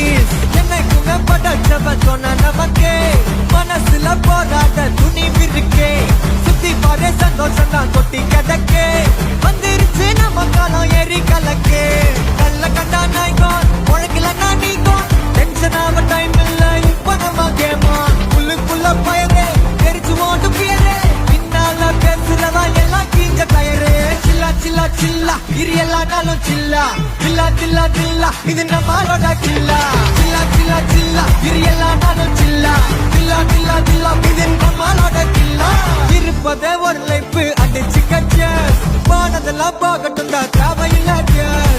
piece என்னைக்குமே படைச்சவ சொன்ன நமக்கே மனசுல போராட துணிவிருக்கே சுத்தி பாரு சந்தோஷம் தான் கொட்டி கிடக்கே வந்துருச்சு நம்ம காலம் ஏறி கலக்கே நல்ல கண்டா நாய்கான் உழைக்கல நான் நீங்கான் டென்ஷன் ஆக டைம் இல்ல இப்ப நம்ம கேமா உள்ளுக்குள்ள பயரே தெரிச்சு ஓட்டு பியரே பின்னால பேசுறதா எல்லாம் கீஞ்ச டயரே சில்லா சில்லா சில்லா இரு எல்லா நாளும் சில்லா சில்லா சில்லா சில்லா இது நம்மளோட கில்லா சில்லா சில்லா சில்லா இரு எல்லா நாளும் சில்லா சில்லா சில்லா சில்லா இது நம்மளோட கில்லா இருப்பதே ஒரு லைஃப் அடிச்சு கச்ச போனதெல்லாம் போகட்டும்